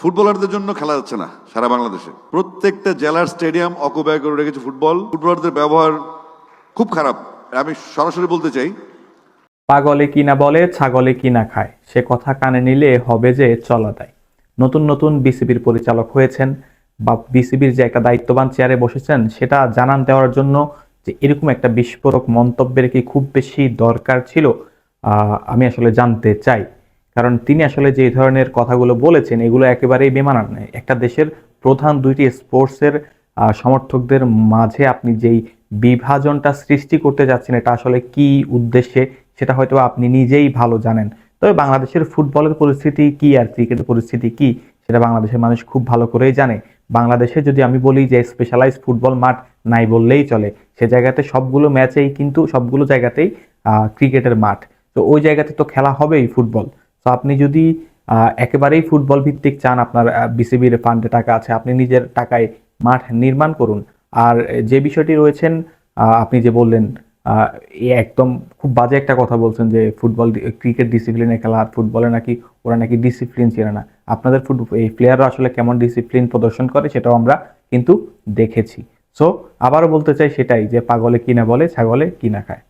ফুটবলারদের জন্য খেলা যাচ্ছে না সারা বাংলাদেশে। প্রত্যেকটা জেলার স্টেডিয়াম অকুপাই করে রেখেছে ফুটবলারদের ব্যবহার খুব খারাপ। আমি সরাসরি বলতে চাই, পাগলে কিনা বলে ছাগলে কিনা খায়, সে কথা কানে নিলে হবে যে চলা দায়। নতুন নতুন বিসিবির পরিচালক হয়েছেন বা বিসিবির যে একটা দায়িত্ববান চেয়ারে বসেছেন, সেটা জানান দেওয়ার জন্য যে এরকম একটা বিস্ফোরক মন্তব্যের কি খুব বেশি দরকার ছিল, আমি আসলে জানতে চাই। কারণ তিনি আসলে যে ধরনের কথাগুলো বলেছেন, এগুলো একেবারেই বেমানান। একটা দেশের প্রধান দুইটি স্পোর্টসের সমর্থকদের মাঝে আপনি যেই বিভাজনটা সৃষ্টি করতে যাচ্ছেন, এটা আসলে কি উদ্দেশ্যে সেটা হয়তো আপনি নিজেই ভালো জানেন। তবে বাংলাদেশের ফুটবলের পরিস্থিতি কি আর ক্রিকেটের পরিস্থিতি কি, সেটা বাংলাদেশের মানুষ খুব ভালো করেই জানে। বাংলাদেশে যদি আমি বলি যে স্পেশালাইজ ফুটবল মাঠ নাই বললেই চলে, সে জায়গাতে সবগুলো ম্যাচেই কিন্তু সবগুলো জায়গাতেই ক্রিকেটের মাঠ। তো ওই জায়গাতে তো খেলা হবেই ফুটবল। তো আপনি যদি একেবারেই ফুটবল ভিত্তিক চান, আপনার বিসিবির ফান্ডে টাকা আছে, আপনি নিজের টাকায় মাঠ নির্মাণ করুন। আর যে বিষয়টি রয়েছেন, আপনি যে বললেন, আহ, একদম খুব বাজে একটা কথা বলছেন যে ক্রিকেট ডিসিপ্লিনে খেলা, আর ফুটবলে নাকি ওরা নাকি ডিসিপ্লিন ছিল না। আপনাদের এই প্লেয়াররা আসলে কেমন ডিসিপ্লিন প্রদর্শন করে সেটাও আমরা কিন্তু দেখেছি। সো আবারও বলতে চাই সেটাই, যে পাগলে কিনা বলে ছাগলে কিনা খায়।